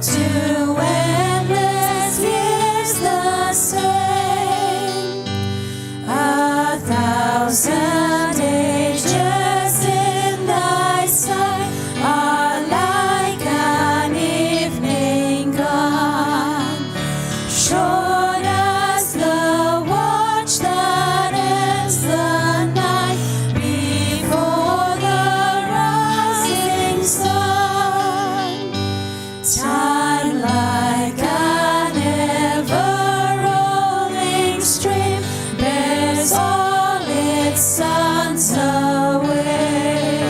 to endless years the same. 1,000 ages in thy sight are like an evening gone, short as the watch that ends the night before the rising sun. Time like an ever-rolling stream bears all its sons away.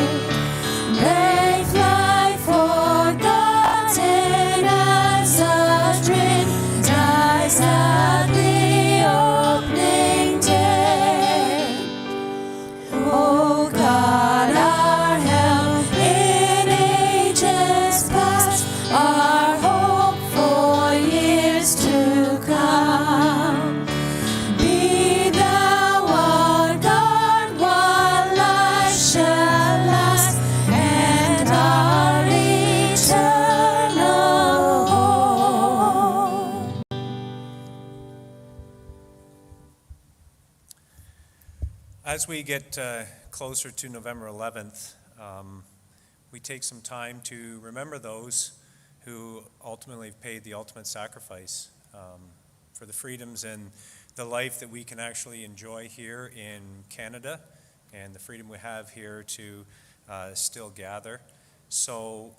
They fly forgotten as a dream dies at the opening day. O God, our help in ages past, our hope for years to come. Be thou our God while life shall last, and our eternal hope. As we get closer to November 11th, we take some time to remember those who ultimately paid the ultimate sacrifice for the freedoms and the life that we can actually enjoy here in Canada, and the freedom we have here to still gather. So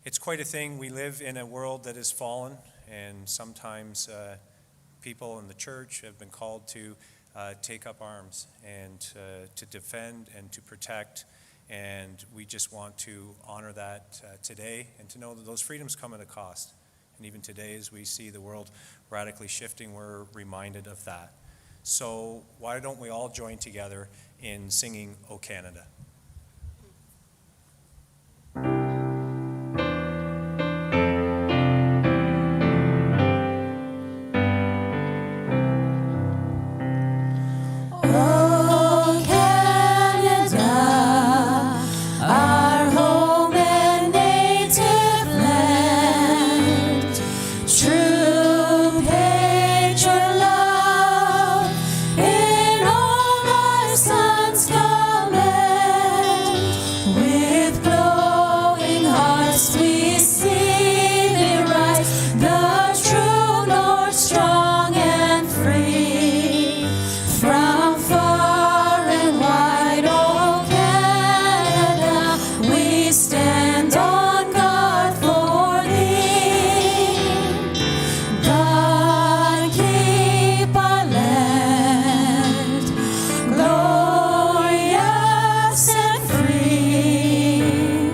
it's quite a thing. We live in a world that is fallen, and sometimes people in the church have been called to take up arms and to defend and to protect, and we just want to honor that today, and to know that those freedoms come at a cost. And even today, as we see the world radically shifting, we're reminded of that. So why don't we all join together in singing O Canada? O Canada, our home and native land, true patriot love in all our sons command. With glowing hearts we see thee rise, the true North, strong and free. From far and wide, O Canada, we stand on guard for thee. God keep our land glorious and free.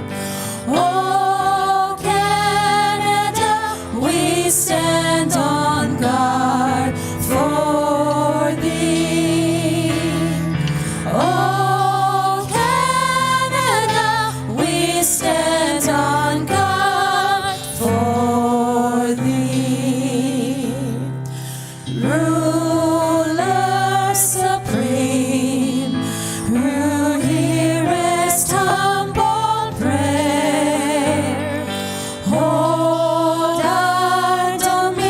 O Canada, we stand on guard for thee. O Canada, we stand on guard for thee. Ruler supreme, who hearest humble prayer, hold our dominion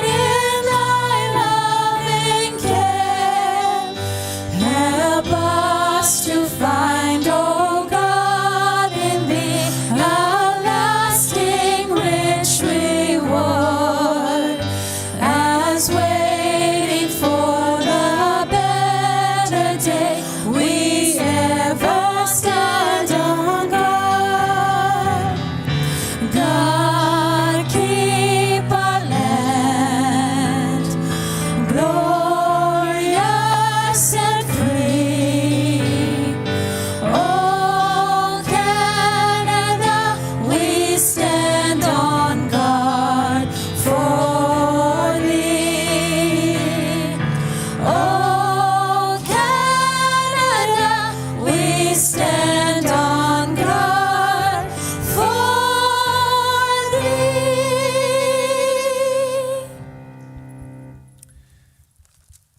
in thy loving care. Help us to find, O God, in thee a lasting rich reward, as waiting for the better day we ever stand on guard. God keep our land glorious and free. O Canada, we stand on guard for thee. O Canada, we stand on guard for thee.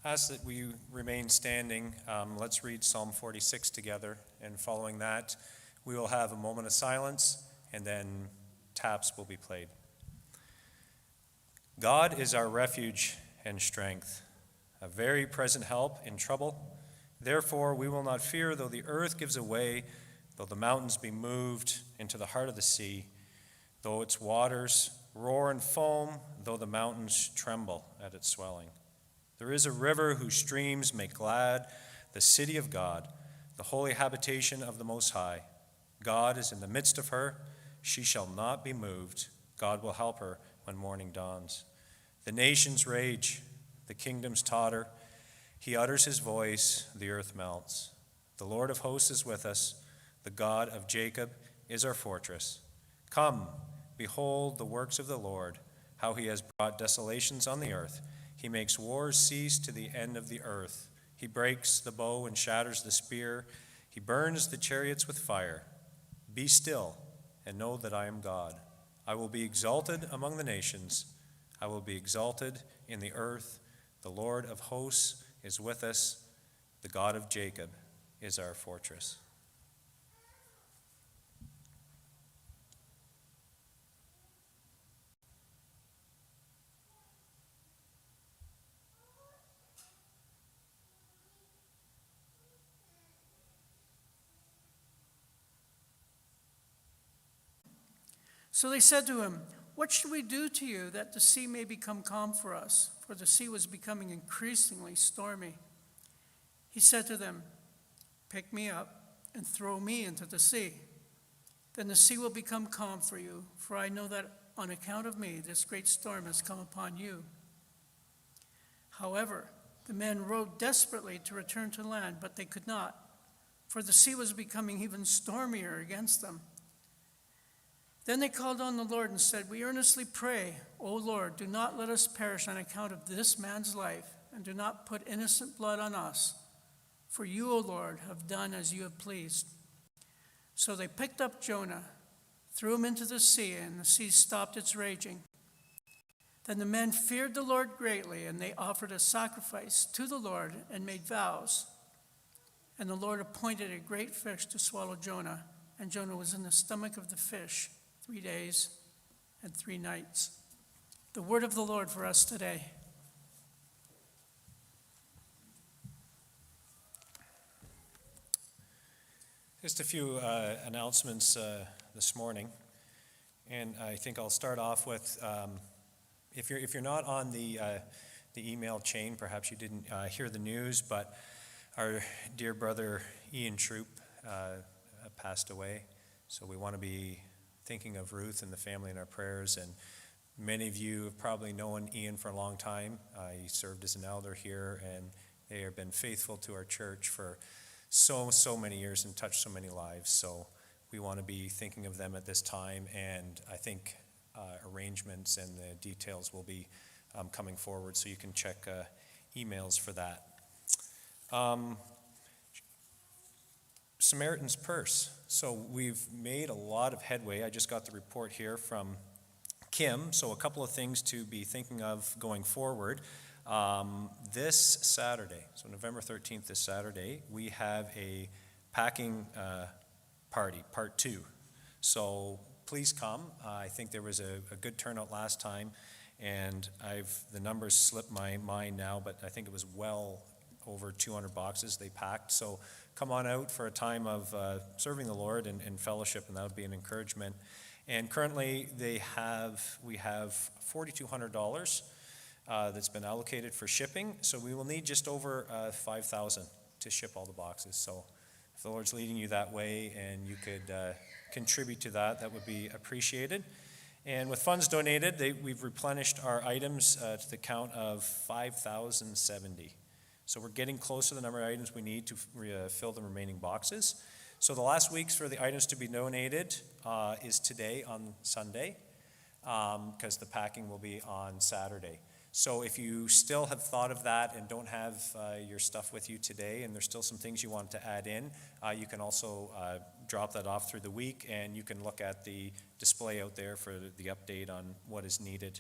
Ask that we remain standing. Let's read Psalm 46 together, and following that, we will have a moment of silence, and then taps will be played. God is our refuge and strength, a very present help in trouble. Therefore we will not fear, though the earth gives away, though the mountains be moved into the heart of the sea, though its waters roar and foam, though the mountains tremble at its swelling. There is a river whose streams make glad the city of God, the holy habitation of the Most High. God is in the midst of her. She shall not be moved. God will help her when morning dawns. The nations rage, the kingdoms totter. He utters his voice, the earth melts. The Lord of hosts is with us. The God of Jacob is our fortress. Come, behold the works of the Lord, how he has brought desolations on the earth. He makes wars cease to the end of the earth. He breaks the bow and shatters the spear. He burns the chariots with fire. Be still and know that I am God. I will be exalted among the nations. I will be exalted in the earth. The Lord of hosts is with us. The God of Jacob is our fortress. So they said to him, "What should we do to you that the sea may become calm for us?" For the sea was becoming increasingly stormy. He said to them, "Pick me up and throw me into the sea. Then the sea will become calm for you, for I know that on account of me this great storm has come upon you." However, the men rowed desperately to return to land, but they could not, for the sea was becoming even stormier against them. Then they called on the Lord and said, "We earnestly pray, O Lord, do not let us perish on account of this man's life, and do not put innocent blood on us. For you, O Lord, have done as you have pleased." So they picked up Jonah, threw him into the sea, and the sea stopped its raging. Then the men feared the Lord greatly, and they offered a sacrifice to the Lord and made vows. And the Lord appointed a great fish to swallow Jonah, and Jonah was in the stomach of the fish 3 days and 3 nights. The word of the Lord for us today. Just a few announcements this morning, and I think I'll start off with if you're not on the email chain, perhaps you didn't hear the news, but our dear brother Ian Troop passed away. So we want to be thinking of Ruth and the family in our prayers. And many of you have probably known Ian for a long time. He served as an elder here, and they have been faithful to our church for so many years and touched so many lives. So we want to be thinking of them at this time, and I think arrangements and the details will be coming forward, so you can check emails for that. Samaritan's Purse. So we've made a lot of headway. I just got the report here from Kim. So a couple of things to be thinking of going forward. This Saturday, so November 13th, this Saturday, we have a packing party, part 2. So please come. I think there was a good turnout last time, and the numbers slip my mind now, but I think it was well over 200 boxes they packed. So come on out for a time of serving the Lord and fellowship, and that would be an encouragement. And currently we have $4,200 that's been allocated for shipping, so we will need just over 5,000 to ship all the boxes. So if the Lord's leading you that way and you could contribute to that, that would be appreciated. And with funds donated, we've replenished our items to the count of 5,070. So we're getting close to the number of items we need to fill the remaining boxes. So the last weeks for the items to be donated is today on Sunday, because the packing will be on Saturday. So if you still have thought of that and don't have your stuff with you today, and there's still some things you want to add in, you can also drop that off through the week, and you can look at the display out there for the update on what is needed.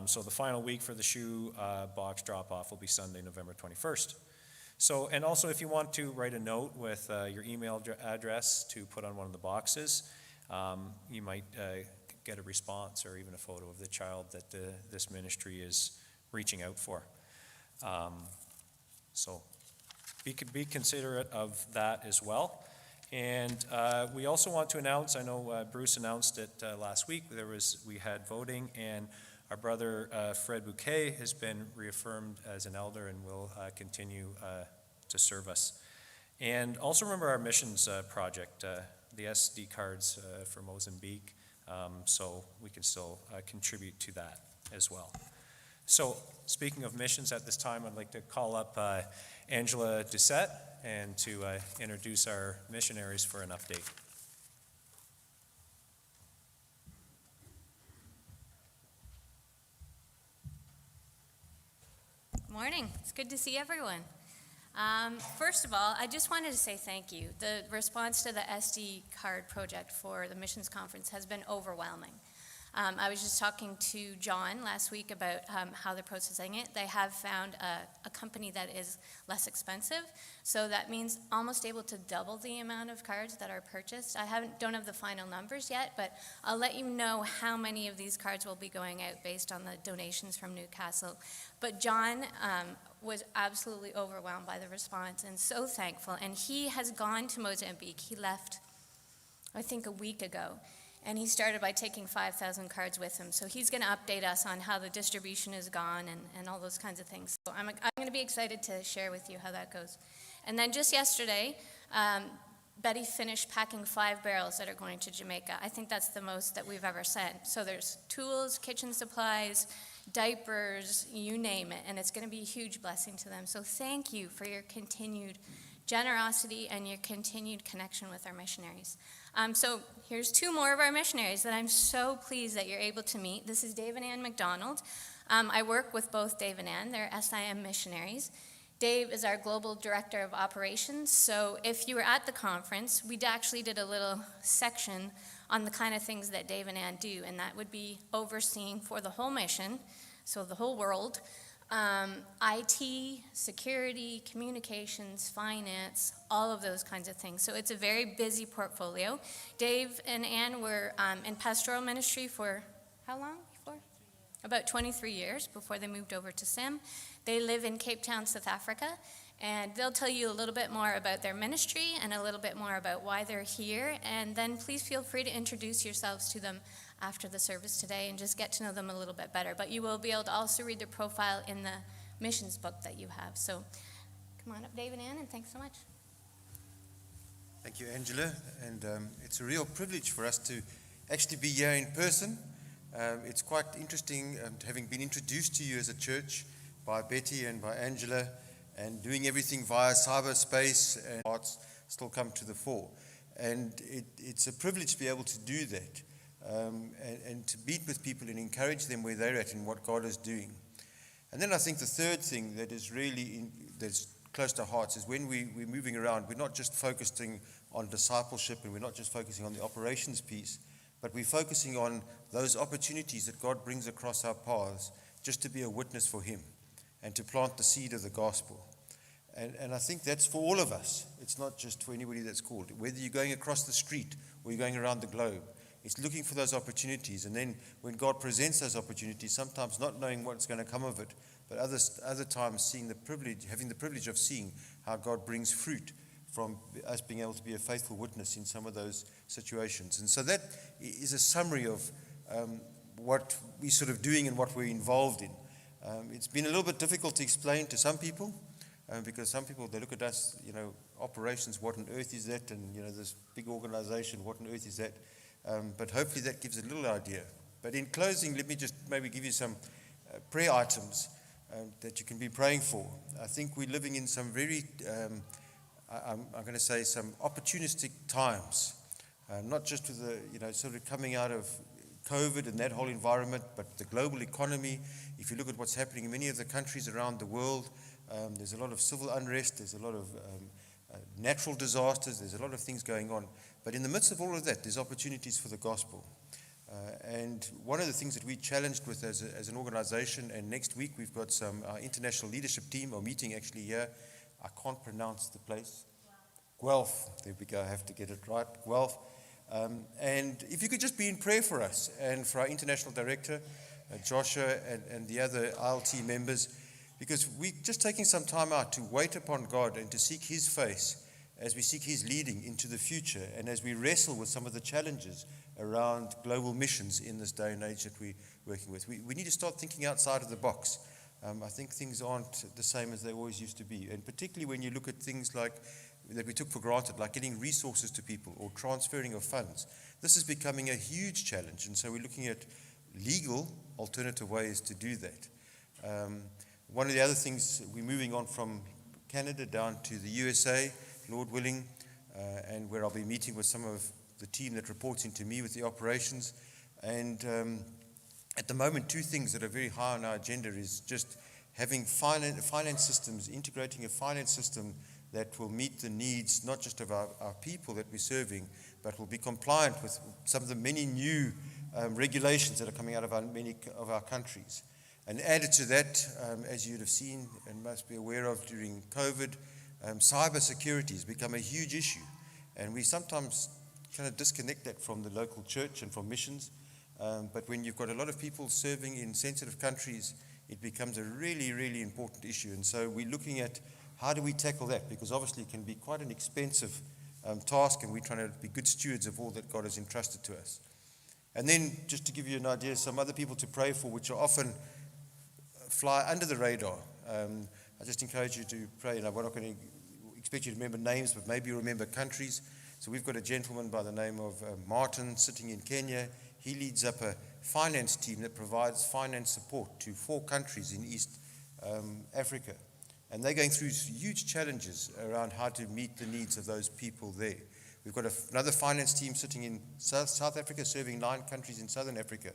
So the final week for the shoe box drop-off will be Sunday, November 21st. So, and also if you want to write a note with your email address to put on one of the boxes, you might get a response or even a photo of the child that this ministry is reaching out for. So be considerate of that as well. And we also want to announce, I know Bruce announced it last week, we had voting, and our brother Fred Boekee has been reaffirmed as an elder and will continue to serve us. And also remember our missions project, the SD cards for Mozambique, so we can still contribute to that as well. So speaking of missions at this time, I'd like to call up Angela Doucette and to introduce our missionaries for an update. Morning. It's good to see everyone. First of all, I just wanted to say thank you. The response to the SD card project for the missions conference has been overwhelming. I was just talking to John last week about how they're processing it. They have found a company that is less expensive, so that means almost able to double the amount of cards that are purchased. I don't have the final numbers yet, but I'll let you know how many of these cards will be going out based on the donations from Newcastle. But John was absolutely overwhelmed by the response and so thankful, and he has gone to Mozambique. He left, I think, a week ago. And he started by taking 5,000 cards with him. So he's going to update us on how the distribution has gone and all those kinds of things. So I'm going to be excited to share with you how that goes. And then just yesterday, Betty finished packing 5 barrels that are going to Jamaica. I think that's the most that we've ever sent. So there's tools, kitchen supplies, diapers, you name it. And it's going to be a huge blessing to them. So thank you for your continued generosity and your continued connection with our missionaries. So here's 2 more of our missionaries that I'm so pleased that you're able to meet. This is Dave and Ann Mcdonald. I work with both Dave and Ann. They're SIM missionaries. Dave is our global director of operations. So if you were at the conference, we actually did a little section on the kind of things that Dave and Ann do, and that would be overseeing for the whole mission, so the whole world, IT, security, communications, finance, all of those kinds of things. So it's a very busy portfolio. Dave and Ann were in pastoral ministry for how long before? About 23 years before they moved over to SIM. They live in Cape Town, South Africa, and they'll tell you a little bit more about their ministry and a little bit more about why they're here. And then please feel free to introduce yourselves to them after the service today and just get to know them a little bit better. But you will be able to also read their profile in the missions book that you have. So come on up, Dave and Ann, and thanks so much. Thank you, Angela. And it's a real privilege for us to actually be here in person. It's quite interesting having been introduced to you as a church by Betty and by Angela, and doing everything via cyberspace, and arts still come to the fore. And it's a privilege to be able to do that. And to meet with people and encourage them where they're at and what God is doing. And then I think the third thing that is really that's close to our hearts is when we're moving around, we're not just focusing on discipleship and we're not just focusing on the operations piece, but we're focusing on those opportunities that God brings across our paths just to be a witness for Him and to plant the seed of the gospel. And I think that's for all of us. It's not just for anybody that's called. Whether you're going across the street or you're going around the globe, it's looking for those opportunities, and then when God presents those opportunities, sometimes not knowing what's going to come of it, but other times having the privilege of seeing how God brings fruit from us being able to be a faithful witness in some of those situations. And so that is a summary of what we're sort of doing and what we're involved in. It's been a little bit difficult to explain to some people, because some people, they look at us, operations, what on earth is that? And, this big organization, what on earth is that? But hopefully that gives a little idea. But in closing, let me just maybe give you some prayer items that you can be praying for. I think we're living in some very, I'm going to say, some opportunistic times, not just with the, sort of coming out of COVID and that whole environment, but the global economy. If you look at what's happening in many of the countries around the world, there's a lot of civil unrest, there's a lot of natural disasters, there's a lot of things going on. But in the midst of all of that, there's opportunities for the gospel. And one of the things that we challenged with as an organization, and next week we've got our international leadership team are meeting actually here. I can't pronounce the place. Guelph. There we go. I have to get it right. Guelph. And if you could just be in prayer for us and for our international director, Joshua, and the other ILT members, because we're just taking some time out to wait upon God and to seek His face as we seek His leading into the future and as we wrestle with some of the challenges around global missions in this day and age that we're working with. We need to start thinking outside of the box. I think things aren't the same as they always used to be, and particularly when you look at things like that we took for granted, like getting resources to people or transferring of funds. This is becoming a huge challenge, and so we're looking at legal alternative ways to do that. One of the other things, we're moving on from Canada down to the USA, Lord willing, and where I'll be meeting with some of the team that reports into me with the operations. And at the moment, two things that are very high on our agenda is just having finance systems, integrating a finance system that will meet the needs not just of our people that we're serving, but will be compliant with some of the many new regulations that are coming out of many of our countries. And added to that, as you'd have seen and must be aware of during COVID, cyber security has become a huge issue. And we sometimes kind of disconnect that from the local church and from missions. But when you've got a lot of people serving in sensitive countries, it becomes a really, really important issue. And so we're looking at how do we tackle that? Because obviously it can be quite an expensive task, and we're trying to be good stewards of all that God has entrusted to us. And then, just to give you an idea, some other people to pray for, which are often fly under the radar. I just encourage you to pray, and I'm not going to expect you to remember names, but maybe you remember countries. So we've got a gentleman by the name of Martin sitting in Kenya. He leads up a finance team that provides finance support to 4 countries in East Africa. And they're going through huge challenges around how to meet the needs of those people there. We've got another finance team sitting in South Africa, serving 9 countries in Southern Africa.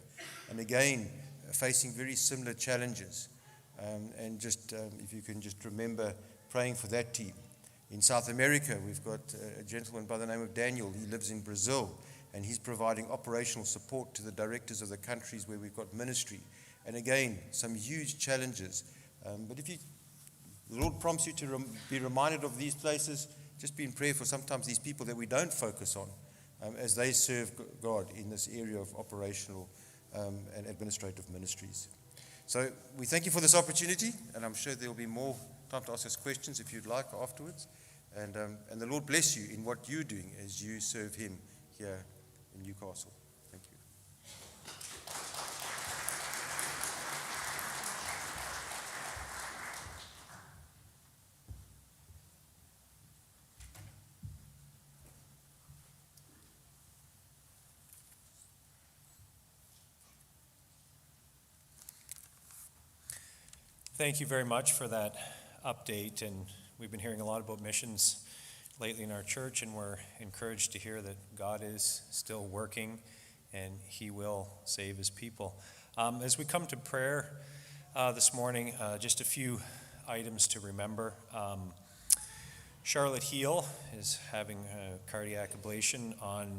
And again, facing very similar challenges. And just if you can just remember praying for that team. In South America, we've got a gentleman by the name of Daniel. He lives in Brazil, and he's providing operational support to the directors of the countries where we've got ministry. And again, some huge challenges. But if the Lord prompts you to be reminded of these places, just be in prayer for sometimes these people that we don't focus on as they serve God in this area of operational and administrative ministries. So we thank you for this opportunity, and I'm sure there will be more time to ask us questions if you'd like afterwards. And the Lord bless you in what you're doing as you serve Him here in Newcastle. Thank you. Thank you very much for that update, and we've been hearing a lot about missions lately in our church, and we're encouraged to hear that God is still working and He will save His people. As we come to prayer this morning, just a few items to remember. Charlotte Heel is having a cardiac ablation on